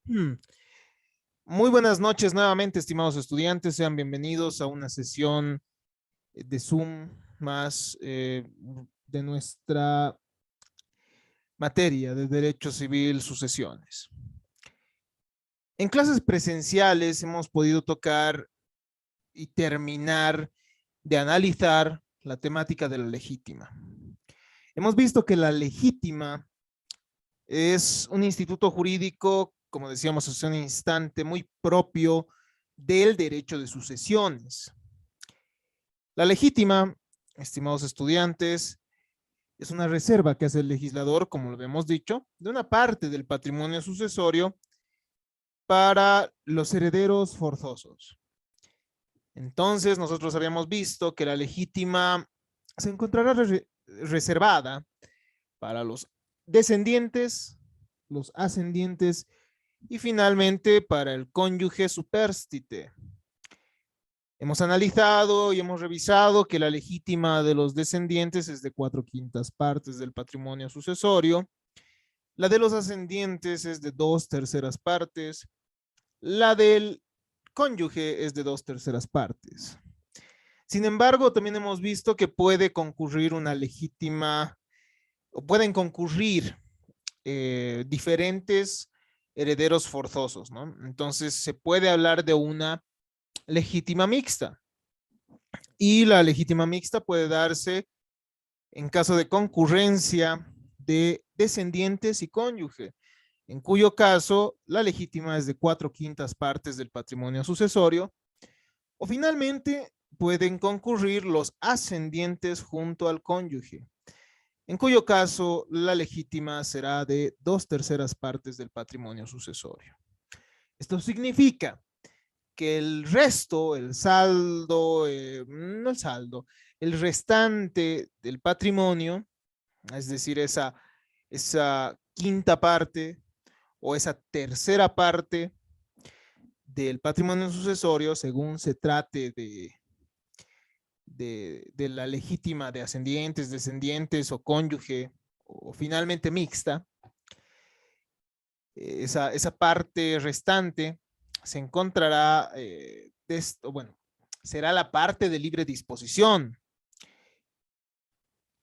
Hmm. Muy buenas noches nuevamente, estimados estudiantes. Sean bienvenidos a una sesión de Zoom más de nuestra materia de Derecho Civil Sucesiones. En clases presenciales hemos podido tocar y terminar de analizar la temática de la legítima. Hemos visto que la legítima es un instituto jurídico, como decíamos hace un instante, muy propio del derecho de sucesiones. La legítima, estimados estudiantes, es una reserva que hace el legislador, como lo hemos dicho, de una parte del patrimonio sucesorio para los herederos forzosos. Entonces, nosotros habíamos visto que la legítima se encontrará reservada para los descendientes, los ascendientes y finalmente para el cónyuge supérstite. Hemos analizado y hemos revisado que la legítima de los descendientes es de 4/5 partes del patrimonio sucesorio, la de los ascendientes es de 2/3 partes, la del cónyuge es de 2/3 partes. Sin embargo, también hemos visto que puede concurrir una legítima, o pueden concurrir diferentes herederos forzosos, ¿no? Entonces se puede hablar de una legítima mixta. Y la legítima mixta puede darse en caso de concurrencia de descendientes y cónyuge, en cuyo caso la legítima es de 4/5 partes del patrimonio sucesorio, o finalmente pueden concurrir los ascendientes junto al cónyuge, en cuyo caso la legítima será de 2/3 partes del patrimonio sucesorio. Esto significa que el resto, el saldo, no el saldo, el restante del patrimonio, es decir, esa quinta parte o esa tercera parte del patrimonio sucesorio, según se trate de la legítima de ascendientes, descendientes o cónyuge, o finalmente mixta, esa parte restante se encontrará, bueno, será la parte de libre disposición.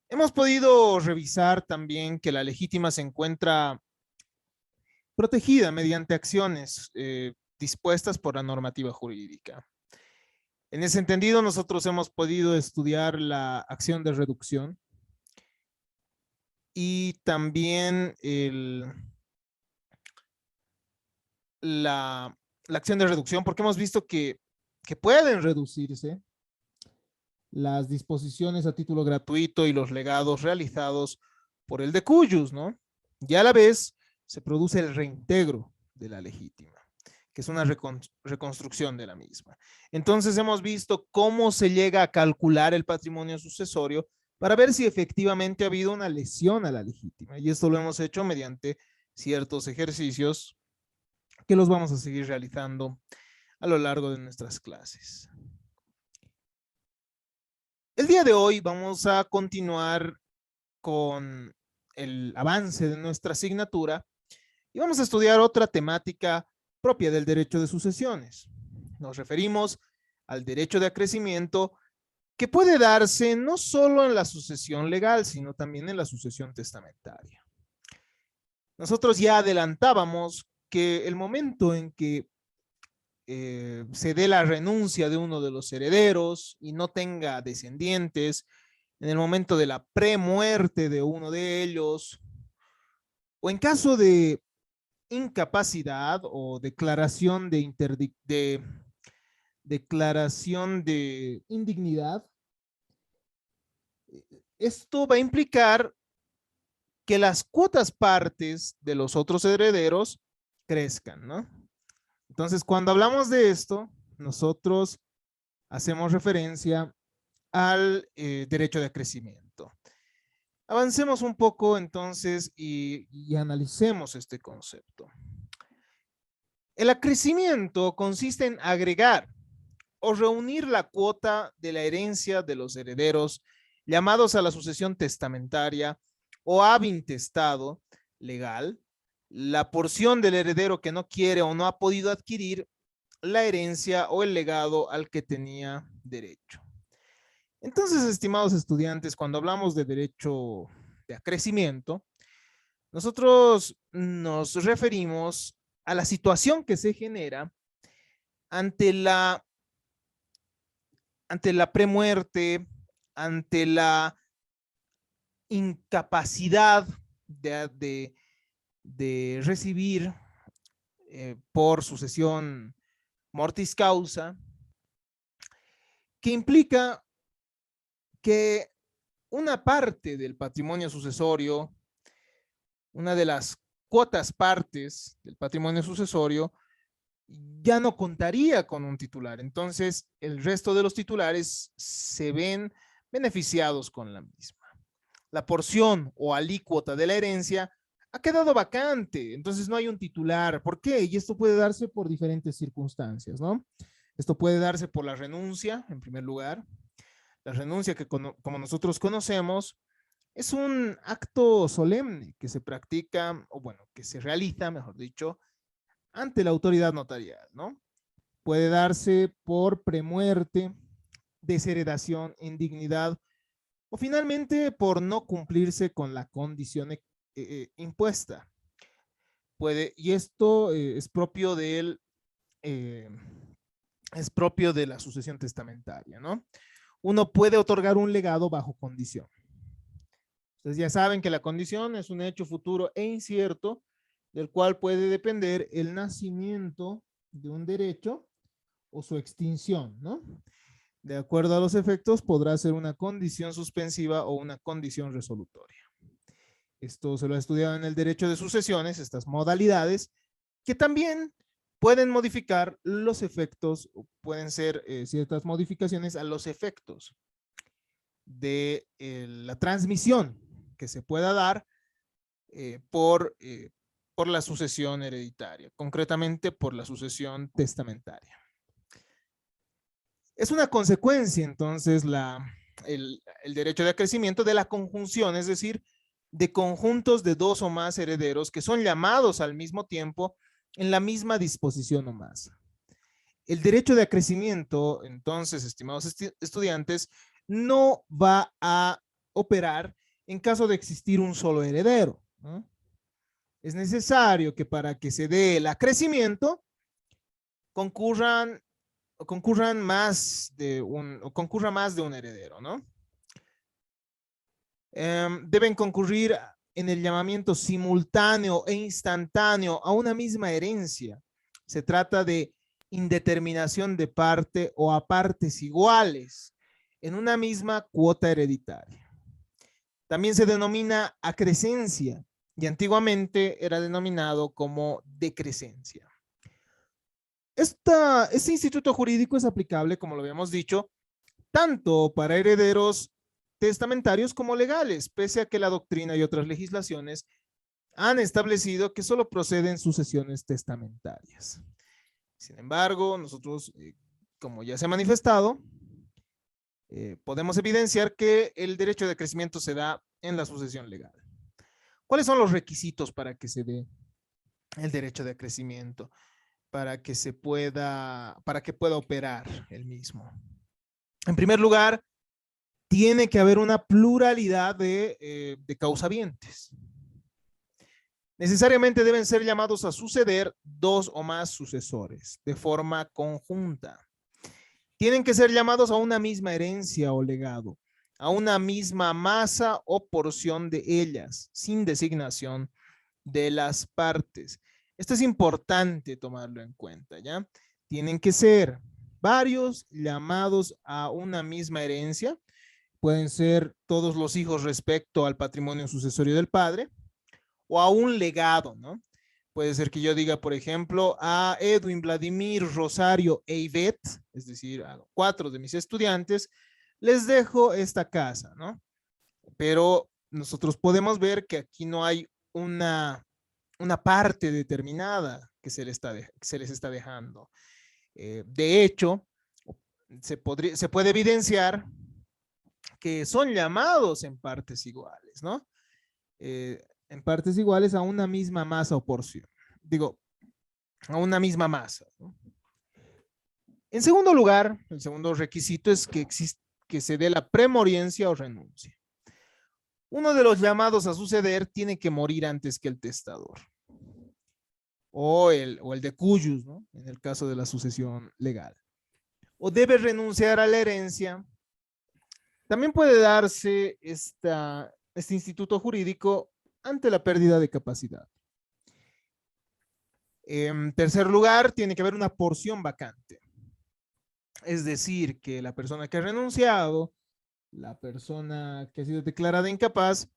Hemos podido revisar también que la legítima se encuentra protegida mediante acciones dispuestas por la normativa jurídica. En ese entendido, nosotros hemos podido estudiar la acción de reducción y también la acción de reducción, porque hemos visto que pueden reducirse las disposiciones a título gratuito y los legados realizados por el de cuyos, ¿no? Y a la vez se produce el reintegro de la legítima, que es una reconstrucción de la misma. Entonces hemos visto cómo se llega a calcular el patrimonio sucesorio para ver si efectivamente ha habido una lesión a la legítima. Y esto lo hemos hecho mediante ciertos ejercicios que los vamos a seguir realizando a lo largo de nuestras clases. El día de hoy vamos a continuar con el avance de nuestra asignatura y vamos a estudiar otra temática propia del derecho de sucesiones. Nos referimos al derecho de acrecimiento que puede darse no solo en la sucesión legal, sino también en la sucesión testamentaria. Nosotros ya adelantábamos que el momento en que se dé la renuncia de uno de los herederos y no tenga descendientes, en el momento de la premuerte de uno de ellos, o en caso de incapacidad o declaración declaración de indignidad, esto va a implicar que las cuotas partes de los otros herederos crezcan, ¿no? Entonces, cuando hablamos de esto, nosotros hacemos referencia al derecho de acrecimiento. Avancemos un poco entonces y analicemos este concepto. El acrecimiento consiste en agregar o reunir la cuota de la herencia de los herederos llamados a la sucesión testamentaria o habintestado legal la porción del heredero que no quiere o no ha podido adquirir la herencia o el legado al que tenía derecho. Entonces, estimados estudiantes, cuando hablamos de derecho de acrecimiento, nosotros nos referimos a la situación que se genera ante la premuerte, ante la incapacidad de recibir por sucesión mortis causa, que implica que una parte del patrimonio sucesorio, una de las cuotas partes del patrimonio sucesorio, ya no contaría con un titular. Entonces, el resto de los titulares se ven beneficiados con la misma. La porción o alícuota de la herencia ha quedado vacante, entonces no hay un titular. ¿Por qué? Y esto puede darse por diferentes circunstancias, ¿no? Esto puede darse por la renuncia, en primer lugar. La renuncia que como nosotros conocemos es un acto solemne que se practica, o bueno, que se realiza, mejor dicho, ante la autoridad notarial, ¿no? Puede darse por premuerte, desheredación, indignidad, o finalmente por no cumplirse con la condición impuesta. Y esto eh, es propio de la sucesión testamentaria, ¿no? Uno puede otorgar un legado bajo condición. Ustedes ya saben que la condición es un hecho futuro e incierto del cual puede depender el nacimiento de un derecho o su extinción, ¿no? De acuerdo a los efectos, podrá ser una condición suspensiva o una condición resolutoria. Esto se lo ha estudiado en el derecho de sucesiones, estas modalidades, que también pueden modificar los efectos, pueden ser ciertas modificaciones a los efectos de la transmisión que se pueda dar por la sucesión hereditaria, concretamente por la sucesión testamentaria. Es una consecuencia, entonces, el derecho de acrecimiento de la conjunción, es decir, de conjuntos de dos o más herederos que son llamados al mismo tiempo en la misma disposición o más. El derecho de acrecimiento, entonces, estimados estudiantes, no va a operar en caso de existir un solo heredero, ¿no? Es necesario que para que se dé el acrecimiento concurra más de un heredero, ¿no? Deben concurrir en el llamamiento simultáneo e instantáneo a una misma herencia. Se trata de indeterminación de parte o a partes iguales en una misma cuota hereditaria. También se denomina acrescencia y antiguamente era denominado como decrescencia. Este instituto jurídico es aplicable, como lo habíamos dicho, tanto para herederos testamentarios como legales, pese a que la doctrina y otras legislaciones han establecido que solo proceden sucesiones testamentarias. Sin embargo, nosotros, como ya se ha manifestado, podemos evidenciar que el derecho de crecimiento se da en la sucesión legal. ¿Cuáles son los requisitos para que se dé el derecho de crecimiento? Para que pueda operar el mismo. En primer lugar, tiene que haber una pluralidad de causavientes. Necesariamente deben ser llamados a suceder dos o más sucesores de forma conjunta. Tienen que ser llamados a una misma herencia o legado, a una misma masa o porción de ellas, sin designación de las partes. Esto es importante tomarlo en cuenta, ¿ya? Tienen que ser varios llamados a una misma herencia. Pueden ser todos los hijos respecto al patrimonio sucesorio del padre o a un legado, ¿no? Puede ser que yo diga, por ejemplo, a Edwin, Vladimir, Rosario e Ivette, es decir, a 4 de mis estudiantes, les dejo esta casa, ¿no? Pero nosotros podemos ver que aquí no hay una parte determinada que se les está dejando. De hecho, se puede evidenciar que son llamados en partes iguales, ¿no? en partes iguales a una misma masa o porción. Digo, a una misma masa, ¿no? En segundo lugar, el segundo requisito es que se dé la premoriencia o renuncia. Uno de los llamados a suceder tiene que morir antes que el testador. O el de cuyus, ¿no? En el caso de la sucesión legal. O debe renunciar a la herencia. También puede darse este instituto jurídico ante la pérdida de capacidad. En tercer lugar, tiene que haber una porción vacante. Es decir, que la persona que ha renunciado, la persona que ha sido declarada incapaz,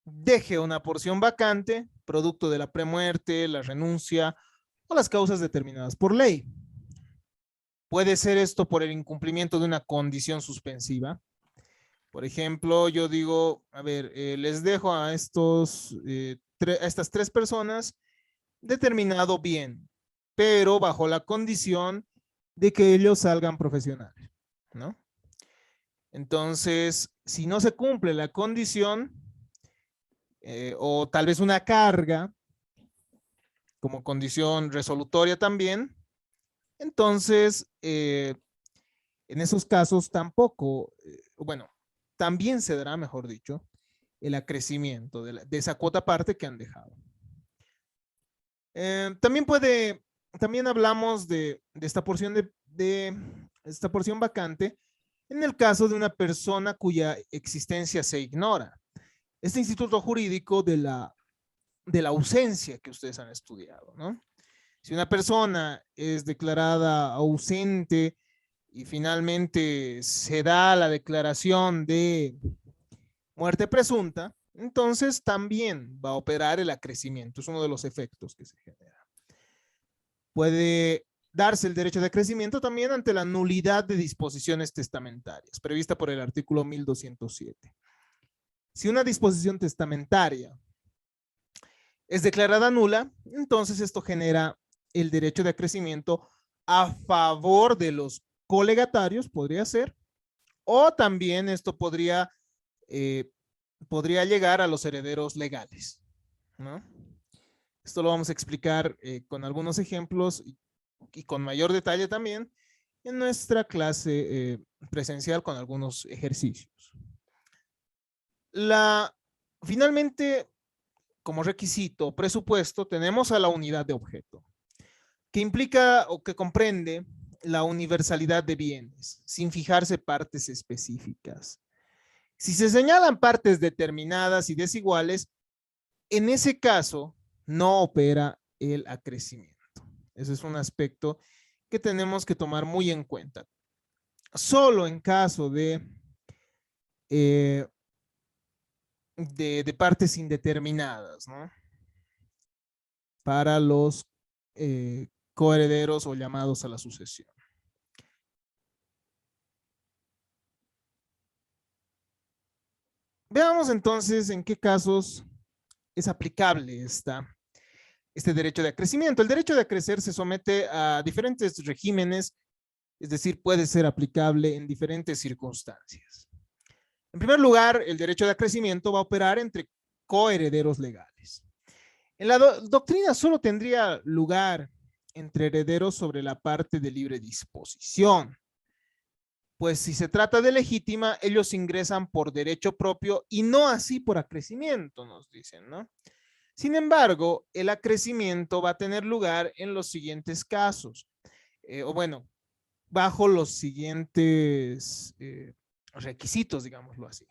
deje una porción vacante, producto de la premuerte, la renuncia o las causas determinadas por ley. Puede ser esto por el incumplimiento de una condición suspensiva. Por ejemplo, yo digo, a ver, les dejo a estas tres personas determinado bien, pero bajo la condición de que ellos salgan profesionales, ¿no? Entonces, si no se cumple la condición, o tal vez una carga, como condición resolutoria también, entonces, en esos casos tampoco, bueno, también se dará, mejor dicho, el acrecimiento de esa cuota parte que han dejado. También hablamos de esta porción de esta porción vacante en el caso de una persona cuya existencia se ignora. Este instituto jurídico de la ausencia que ustedes han estudiado, ¿no? Si una persona es declarada ausente y finalmente se da la declaración de muerte presunta, entonces también va a operar el acrecimiento. Es uno de los efectos que se genera. Puede darse el derecho de acrecimiento también ante la nulidad de disposiciones testamentarias, prevista por el artículo 1207. Si una disposición testamentaria es declarada nula, entonces esto genera el derecho de acrecimiento a favor de los colegatarios, podría ser, o también esto podría llegar a los herederos legales, ¿no? Esto lo vamos a explicar con algunos ejemplos y con mayor detalle también en nuestra clase presencial con algunos ejercicios. Finalmente, como requisito, presupuesto, tenemos a la unidad de objeto, que implica o que comprende la universalidad de bienes, sin fijarse partes específicas. Si se señalan partes determinadas y desiguales, en ese caso no opera el acrecimiento. Ese es un aspecto que tenemos que tomar muy en cuenta. Solo en caso de partes indeterminadas, ¿no? Para los coherederos o llamados a la sucesión. Veamos entonces en qué casos es aplicable este derecho de acrecimiento. El derecho de acrecer se somete a diferentes regímenes, es decir, puede ser aplicable en diferentes circunstancias. En primer lugar, el derecho de acrecimiento va a operar entre coherederos legales. En la doctrina solo tendría lugar entre herederos sobre la parte de libre disposición. Pues si se trata de legítima, ellos ingresan por derecho propio y no así por acrecimiento, nos dicen, ¿no? Sin embargo, el acrecimiento va a tener lugar en los siguientes casos, o bueno, bajo los siguientes requisitos, digámoslo así.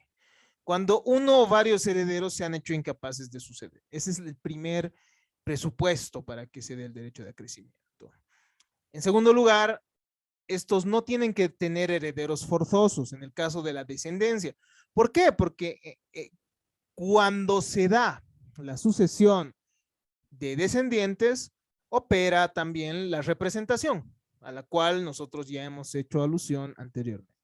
Cuando uno o varios herederos se han hecho incapaces de suceder. Ese es el primer presupuesto para que se dé el derecho de acrecimiento. En segundo lugar, estos no tienen que tener herederos forzosos en el caso de la descendencia. ¿Por qué? Porque cuando se da la sucesión de descendientes, opera también la representación, a la cual nosotros ya hemos hecho alusión anteriormente.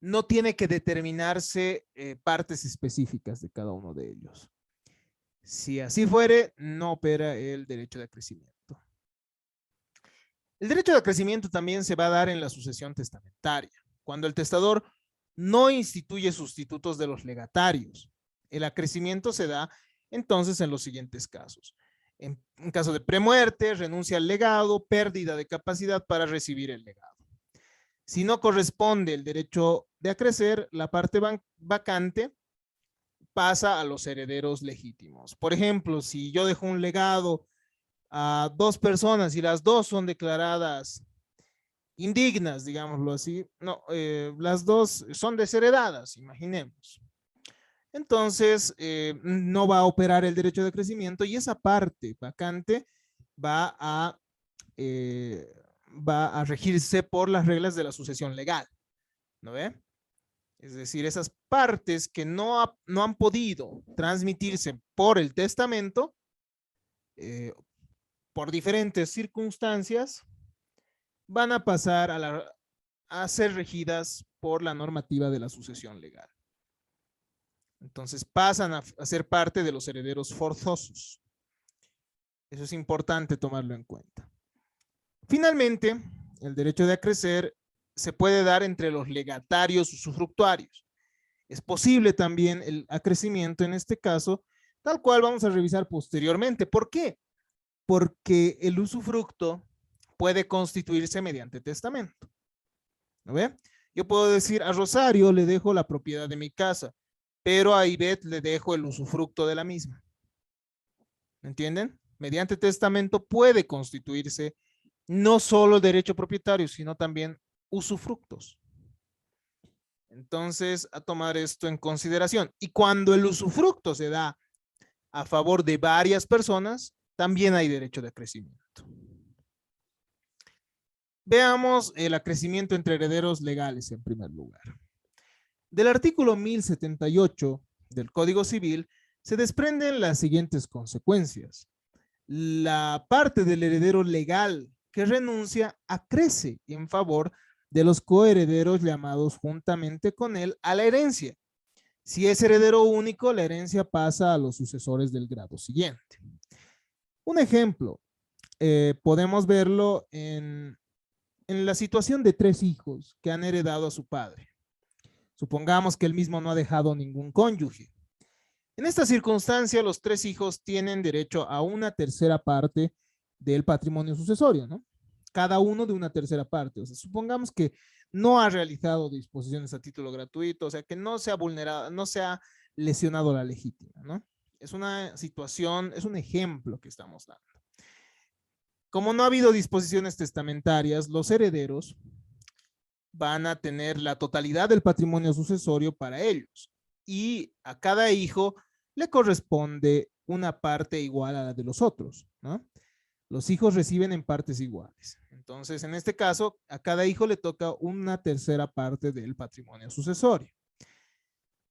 No tiene que determinarse partes específicas de cada uno de ellos. Si así fuere, no opera el derecho de acrecimiento. El derecho de acrecimiento también se va a dar en la sucesión testamentaria, cuando el testador no instituye sustitutos de los legatarios. El acrecimiento se da entonces en los siguientes casos. En caso de premuerte, renuncia al legado, pérdida de capacidad para recibir el legado. Si no corresponde el derecho de acrecer, la parte vacante pasa a los herederos legítimos. Por ejemplo, si yo dejo un legado a dos personas y las dos son declaradas indignas, digámoslo así, no, las dos son desheredadas, imaginemos. Entonces, no va a operar el derecho de crecimiento y esa parte vacante va a, eh, va a regirse por las reglas de la sucesión legal, ¿no ve? Es decir, esas partes que no han podido transmitirse por el testamento, por diferentes circunstancias, van a pasar a ser regidas por la normativa de la sucesión legal. Entonces pasan a ser parte de los herederos forzosos. Eso es importante tomarlo en cuenta. Finalmente, el derecho de acrecer se puede dar entre los legatarios usufructuarios. Es posible también el acrecimiento en este caso, tal cual vamos a revisar posteriormente. ¿Por qué? Porque el usufructo puede constituirse mediante testamento. ¿No ve? Yo puedo decir a Rosario le dejo la propiedad de mi casa, pero a Ivette le dejo el usufructo de la misma. ¿Me entienden? Mediante testamento puede constituirse no solo derecho propietario, sino también usufructos. Entonces, a tomar esto en consideración. Y cuando el usufructo se da a favor de varias personas, también hay derecho de acrecimiento. Veamos el acrecimiento entre herederos legales en primer lugar. Del artículo 1078 del Código Civil se desprenden las siguientes consecuencias. La parte del heredero legal que renuncia acrece en favor de los coherederos llamados juntamente con él a la herencia. Si es heredero único, la herencia pasa a los sucesores del grado siguiente. Un ejemplo, podemos verlo en la situación de tres hijos que han heredado a su padre. Supongamos que él mismo no ha dejado ningún cónyuge. En esta circunstancia, los tres hijos tienen derecho a una tercera parte del patrimonio sucesorio, ¿no? Cada uno de una tercera parte. O sea, supongamos que no ha realizado disposiciones a título gratuito, o sea, que no se ha vulnerado, no se ha lesionado la legítima, ¿no? Es una situación, es un ejemplo que estamos dando. Como no ha habido disposiciones testamentarias, los herederos van a tener la totalidad del patrimonio sucesorio para ellos y a cada hijo le corresponde una parte igual a la de los otros, ¿no? Los hijos reciben en partes iguales. Entonces, en este caso, a cada hijo le toca una tercera parte del patrimonio sucesorio.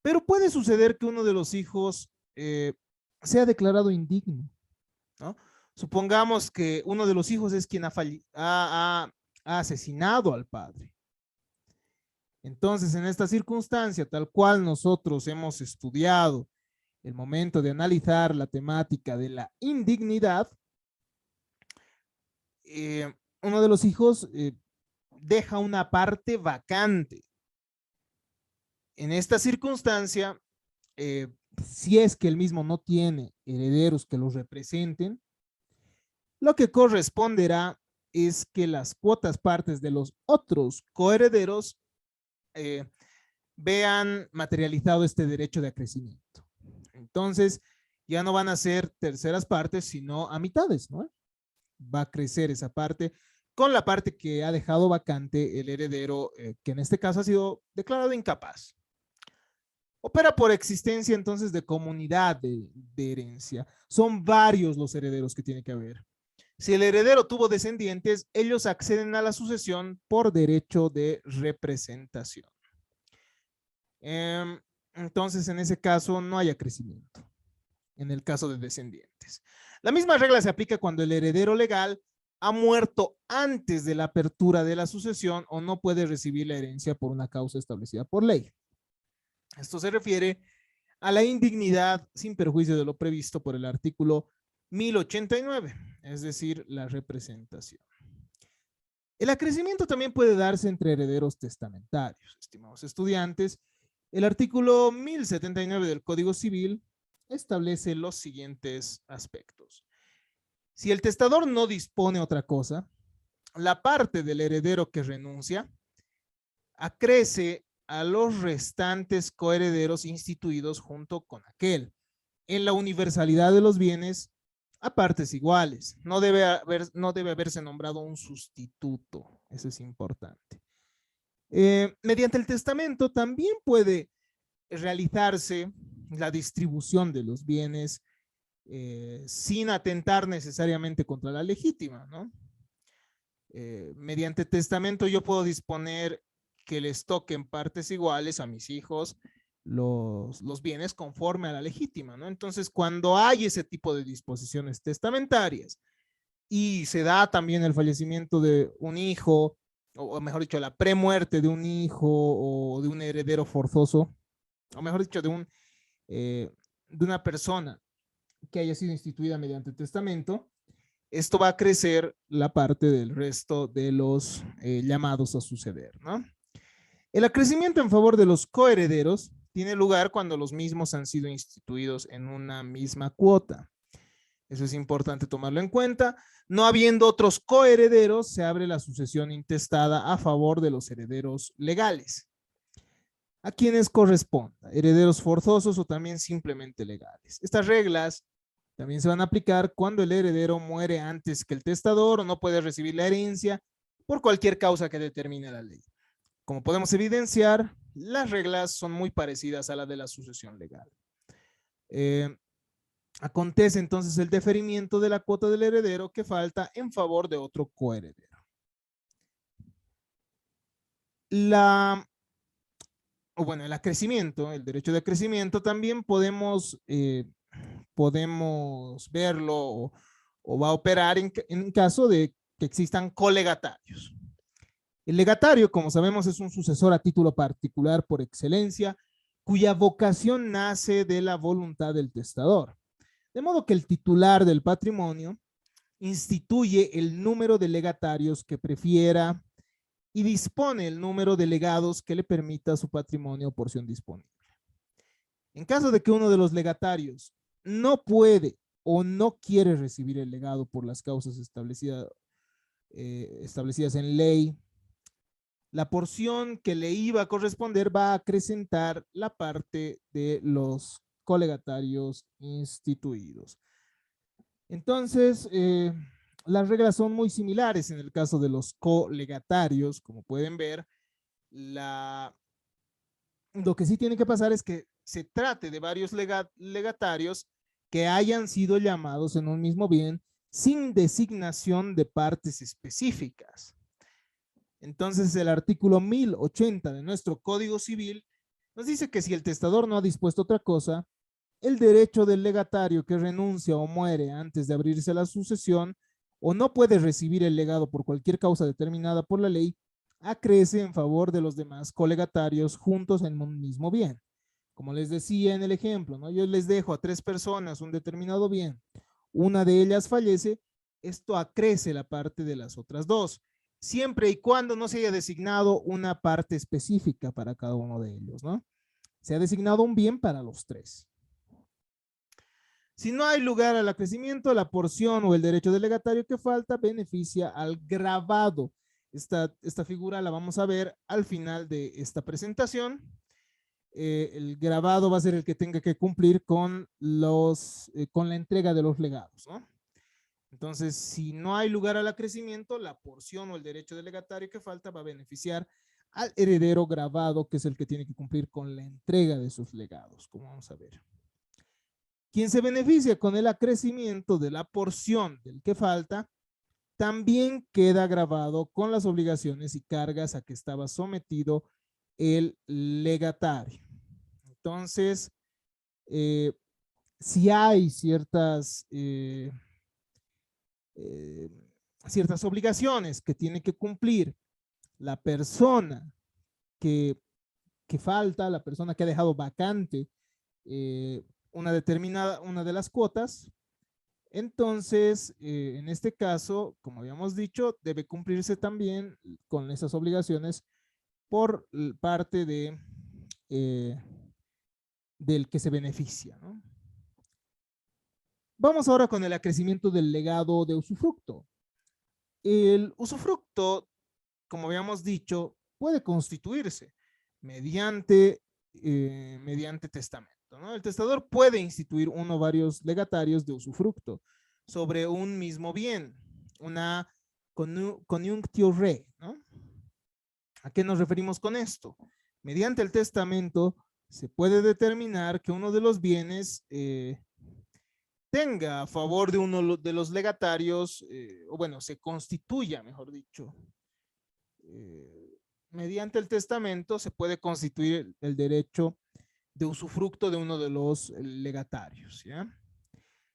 Pero puede suceder que uno de los hijos sea declarado indigno, ¿no? Supongamos que uno de los hijos es quien ha asesinado al padre. Entonces, en esta circunstancia, tal cual nosotros hemos estudiado el momento de analizar la temática de la indignidad, uno de los hijos deja una parte vacante. En esta circunstancia, si es que el mismo no tiene herederos que los representen, lo que corresponderá es que las cuotas partes de los otros coherederos vean materializado este derecho de acrecimiento. Entonces, ya no van a ser terceras partes, sino a mitades, ¿no? Va a crecer esa parte con la parte que ha dejado vacante el heredero, que en este caso ha sido declarado incapaz. Opera por existencia entonces de comunidad de herencia. Son varios los herederos que tiene que haber. Si el heredero tuvo descendientes, ellos acceden a la sucesión por derecho de representación. Entonces, en ese caso, no hay acrecimiento. En el caso de descendientes. La misma regla se aplica cuando el heredero legal ha muerto antes de la apertura de la sucesión o no puede recibir la herencia por una causa establecida por ley. Esto se refiere a la indignidad sin perjuicio de lo previsto por el artículo 1089, es decir, la representación. El acrecimiento también puede darse entre herederos testamentarios. Estimados estudiantes, el artículo 1079 del Código Civil establece los siguientes aspectos. Si el testador no dispone otra cosa, la parte del heredero que renuncia acrece a los restantes coherederos instituidos junto con aquel, en la universalidad de los bienes a partes iguales. No debe haberse nombrado un sustituto. Eso es importante. Mediante el testamento también puede realizarse la distribución de los bienes sin atentar necesariamente contra la legítima, ¿no? Mediante testamento yo puedo disponer que les toquen partes iguales a mis hijos los bienes conforme a la legítima, ¿no? Entonces, cuando hay ese tipo de disposiciones testamentarias y se da también el fallecimiento de un hijo, o mejor dicho, la premuerte de un hijo o de un heredero forzoso, o mejor dicho, de una persona que haya sido instituida mediante testamento, esto va a crecer la parte del resto de los llamados a suceder, ¿no? El acrecimiento en favor de los coherederos tiene lugar cuando los mismos han sido instituidos en una misma cuota. Eso es importante tomarlo en cuenta. No habiendo otros coherederos, se abre la sucesión intestada a favor de los herederos legales. ¿A quienes corresponda? Herederos forzosos o también simplemente legales. Estas reglas también se van a aplicar cuando el heredero muere antes que el testador o no puede recibir la herencia por cualquier causa que determine la ley. Como podemos evidenciar, las reglas son muy parecidas a la de la sucesión legal. Acontece entonces el deferimiento de la cuota del heredero que falta en favor de otro coheredero. El acrecimiento, el derecho de acrecimiento, también podemos verlo o va a operar en caso de que existan colegatarios. El legatario, como sabemos, es un sucesor a título particular por excelencia, cuya vocación nace de la voluntad del testador. De modo que el titular del patrimonio instituye el número de legatarios que prefiera y dispone el número de legados que le permita a su patrimonio porción disponible. En caso de que uno de los legatarios no puede o no quiere recibir el legado por las causas establecidas en ley, la porción que le iba a corresponder va a acrecentar la parte de los colegatarios instituidos. Entonces, las reglas son muy similares en el caso de los colegatarios. Como pueden ver, lo que sí tiene que pasar es que se trate de varios legatarios que hayan sido llamados en un mismo bien sin designación de partes específicas. Entonces, el artículo 1080 de nuestro Código Civil nos dice que si el testador no ha dispuesto otra cosa, el derecho del legatario que renuncia o muere antes de abrirse la sucesión o no puede recibir el legado por cualquier causa determinada por la ley, acrece en favor de los demás colegatarios juntos en un mismo bien. Como les decía en el ejemplo, ¿no? Yo les dejo a 3 personas un determinado bien, una de ellas fallece, esto acrece la parte de las otras 2, siempre y cuando no se haya designado una parte específica para cada uno de ellos, ¿no? Se ha designado un bien para los 3. Si no hay lugar al acrecimiento, la porción o el derecho del legatario que falta beneficia al grabado. Esta figura la vamos a ver al final de esta presentación. El grabado va a ser el que tenga que cumplir con la entrega de los legados, ¿no? Entonces, si no hay lugar al acrecimiento, la porción o el derecho del legatario que falta va a beneficiar al heredero grabado, que es el que tiene que cumplir con la entrega de sus legados, como vamos a ver. Quien se beneficia con el acrecimiento de la porción del que falta, también queda grabado con las obligaciones y cargas a que estaba sometido el legatario. Entonces, si hay ciertas obligaciones que tiene que cumplir la persona que falta, la persona que ha dejado vacante una de las cuotas, entonces, en este caso, como habíamos dicho, debe cumplirse también con esas obligaciones por parte del que se beneficia, ¿no? Vamos ahora con el acrecimiento del legado de usufructo. El usufructo, como habíamos dicho, puede constituirse mediante testamento, ¿no? El testador puede instituir uno o varios legatarios de usufructo sobre un mismo bien, una conjunctio re, ¿no? ¿A qué nos referimos con esto? Mediante el testamento se puede determinar que uno de los bienes tenga a favor de uno de los legatarios, o bueno, se constituya, mejor dicho. Mediante el testamento se puede constituir el derecho de usufructo de uno de los legatarios, ¿ya?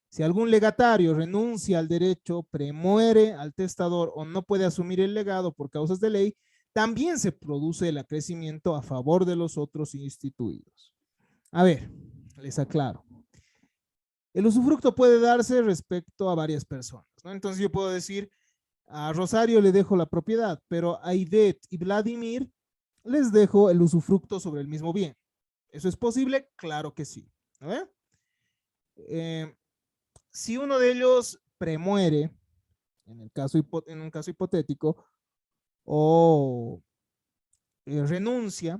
Si algún legatario renuncia al derecho, premuere al testador o no puede asumir el legado por causas de ley, también se produce el acrecimiento a favor de los otros instituidos. A ver, les aclaro. El usufructo puede darse respecto a varias personas, ¿no? Entonces yo puedo decir, a Rosario le dejo la propiedad, pero a Ivette y Vladimir les dejo el usufructo sobre el mismo bien. ¿Eso es posible? Claro que sí. ¿No? Si uno de ellos premuere, en un caso hipotético, o renuncia,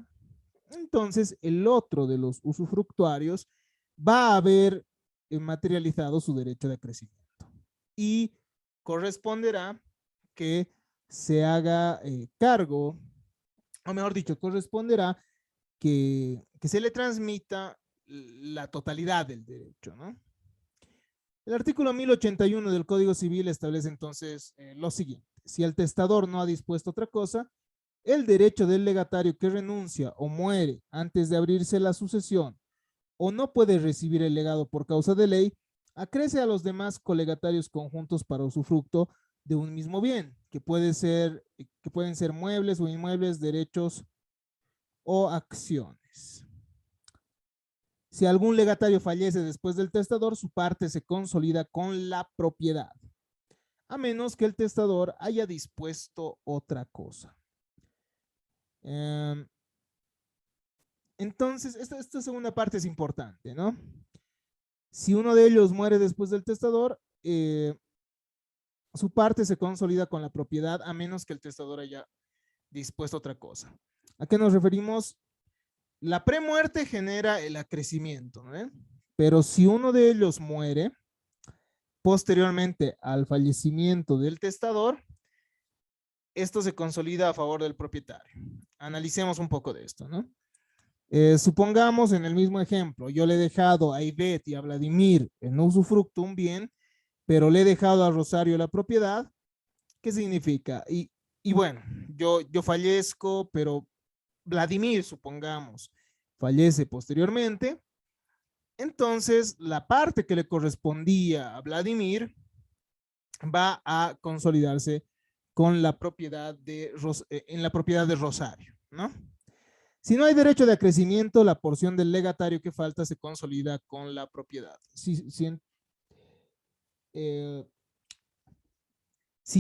entonces el otro de los usufructuarios va a haber materializado su derecho de acrecimiento y corresponderá que se haga cargo, o mejor dicho, corresponderá que se le transmita la totalidad del derecho, ¿no? El artículo 1081 del Código Civil establece entonces lo siguiente. Si el testador no ha dispuesto otra cosa, el derecho del legatario que renuncia o muere antes de abrirse la sucesión o no puede recibir el legado por causa de ley, acrece a los demás colegatarios conjuntos para usufructo de un mismo bien, que pueden ser muebles o inmuebles, derechos o acciones. Si algún legatario fallece después del testador, su parte se consolida con la propiedad, a menos que el testador haya dispuesto otra cosa. Entonces, esta segunda parte es importante, ¿no? Si uno de ellos muere después del testador, su parte se consolida con la propiedad, a menos que el testador haya dispuesto otra cosa. ¿A qué nos referimos? La premuerte genera el acrecimiento, ¿no? Pero si uno de ellos muere, posteriormente al fallecimiento del testador, esto se consolida a favor del propietario. Analicemos un poco de esto, ¿no? Supongamos en el mismo ejemplo, yo le he dejado a Ivette y a Vladimir en usufructo un bien, pero le he dejado a Rosario la propiedad. ¿Qué significa? Y bueno, yo fallezco, pero Vladimir, supongamos, fallece posteriormente. Entonces, la parte que le correspondía a Vladimir va a consolidarse con la propiedad en la propiedad de Rosario, ¿no? Si no hay derecho de acrecimiento, la porción del legatario que falta se consolida con la propiedad. Si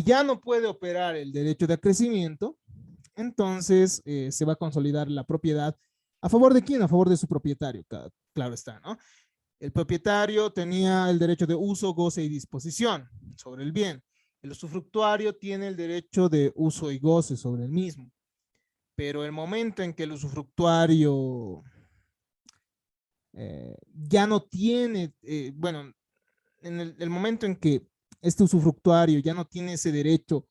ya no puede operar el derecho de acrecimiento, entonces se va a consolidar la propiedad. ¿A favor de quién? A favor de su propietario, claro está, ¿no? El propietario tenía el derecho de uso, goce y disposición sobre el bien. El usufructuario tiene el derecho de uso y goce sobre el mismo. Pero el momento en que el usufructuario ya no tiene, bueno, en el momento en que este usufructuario ya no tiene ese derecho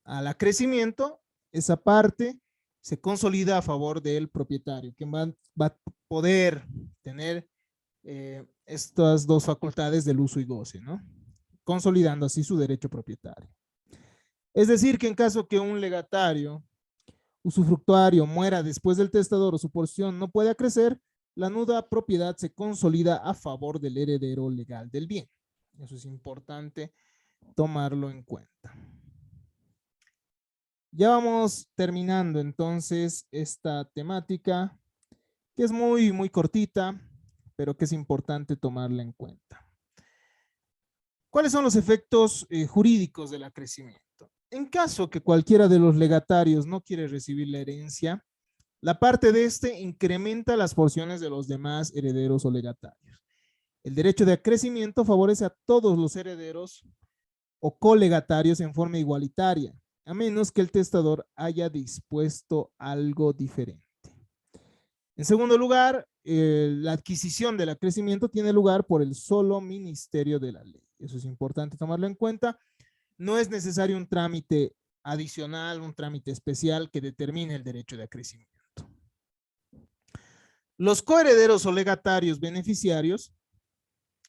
al acrecimiento, esa parte se consolida a favor del propietario, que va a poder tener estas dos facultades del uso y goce, ¿no? Consolidando así su derecho propietario. Es decir, que en caso que un legatario usufructuario muera después del testador o su porción no puede acrecer, la nuda propiedad se consolida a favor del heredero legal del bien. Eso es importante tomarlo en cuenta. Ya vamos terminando entonces esta temática, que es muy, muy cortita, pero que es importante tomarla en cuenta. ¿Cuáles son los efectos jurídicos del acrecimiento? En caso que cualquiera de los legatarios no quiere recibir la herencia, la parte de este incrementa las porciones de los demás herederos o legatarios. El derecho de acrecimiento favorece a todos los herederos o colegatarios en forma igualitaria, a menos que el testador haya dispuesto algo diferente. En segundo lugar, la adquisición del acrecimiento tiene lugar por el solo ministerio de la ley. Eso es importante tomarlo en cuenta. No es necesario un trámite adicional, un trámite especial que determine el derecho de acrecimiento. Los coherederos o legatarios beneficiarios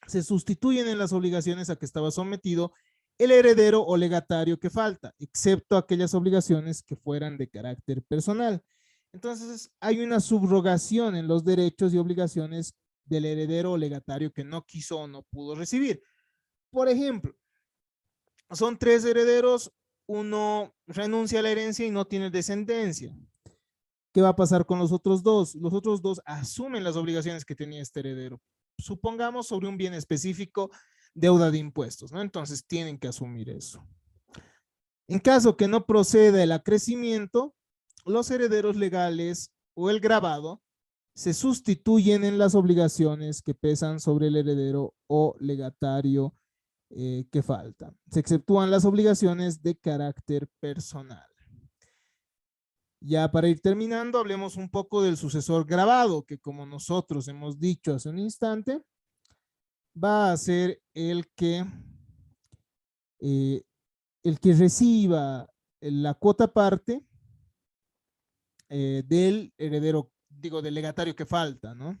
se sustituyen en las obligaciones a que estaba sometido el heredero o legatario que falta, excepto aquellas obligaciones que fueran de carácter personal. Entonces, hay una subrogación en los derechos y obligaciones del heredero o legatario que no quiso o no pudo recibir. Por ejemplo, son 3 herederos, uno renuncia a la herencia y no tiene descendencia. ¿Qué va a pasar con los otros 2? Los otros 2 asumen las obligaciones que tenía este heredero. Supongamos sobre un bien específico, deuda de impuestos, ¿no? Entonces tienen que asumir eso. En caso que no proceda el acrecimiento, los herederos legales o el gravado se sustituyen en las obligaciones que pesan sobre el heredero o legatario que falta. Se exceptúan las obligaciones de carácter personal. Ya para ir terminando, hablemos un poco del sucesor gravado, que como nosotros hemos dicho hace un instante, va a ser el que reciba la cuota parte del heredero, digo, del legatario que falta, ¿no?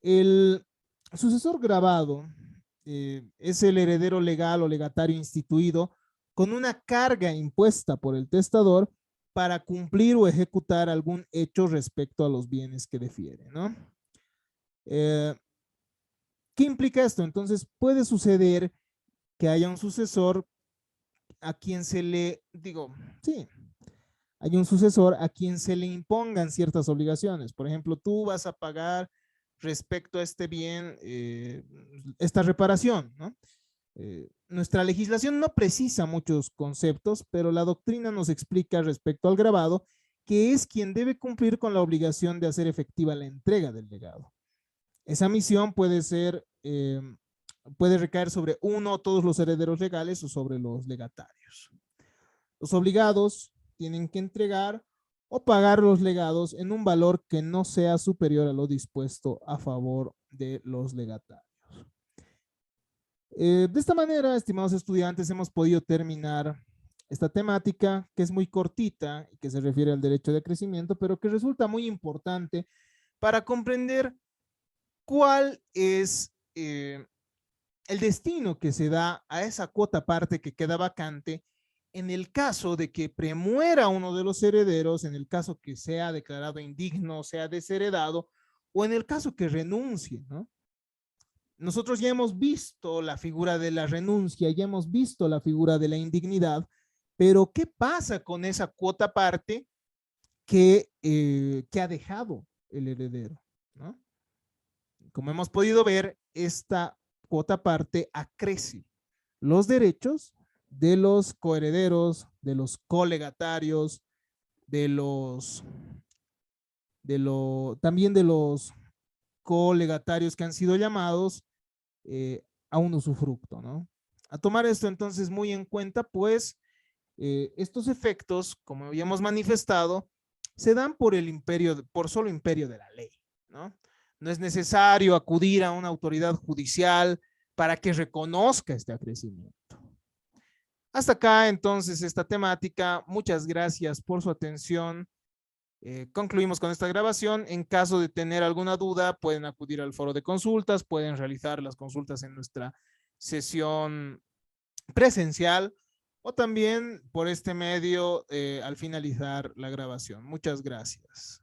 El sucesor gravado es el heredero legal o legatario instituido con una carga impuesta por el testador para cumplir o ejecutar algún hecho respecto a los bienes que defiere, ¿no? ¿Qué implica esto? Entonces puede suceder que haya un sucesor a quien se le, digo, sí, hay un sucesor a quien se le impongan ciertas obligaciones. Por ejemplo, tú vas a pagar respecto a este bien, esta reparación, ¿no? Nuestra legislación no precisa muchos conceptos, pero la doctrina nos explica respecto al gravado que es quien debe cumplir con la obligación de hacer efectiva la entrega del legado. Esa misión puede ser, puede recaer sobre uno o todos los herederos legales o sobre los legatarios. Los obligados tienen que entregar o pagar los legados en un valor que no sea superior a lo dispuesto a favor de los legatarios. De esta manera, estimados estudiantes, hemos podido terminar esta temática que es muy cortita y que se refiere al derecho de crecimiento, pero que resulta muy importante para comprender cuál es el destino que se da a esa cuota parte que queda vacante en el caso de que premuera uno de los herederos, en el caso que sea declarado indigno, sea desheredado, o en el caso que renuncie, ¿no? Nosotros ya hemos visto la figura de la renuncia, ya hemos visto la figura de la indignidad, pero ¿qué pasa con esa cuota parte que ha dejado el heredero, ¿no? Como hemos podido ver, esta cuota parte acrece los derechos de los coherederos, de los colegatarios, también de los colegatarios que han sido llamados a un usufructo, ¿no? A tomar esto entonces muy en cuenta, pues estos efectos, como habíamos manifestado, se dan por el imperio, por solo imperio de la ley, ¿no? No es necesario acudir a una autoridad judicial para que reconozca este acrecimiento. Hasta acá entonces esta temática. Muchas gracias por su atención. Concluimos con esta grabación. En caso de tener alguna duda, pueden acudir al foro de consultas, pueden realizar las consultas en nuestra sesión presencial o también por este medio al finalizar la grabación. Muchas gracias.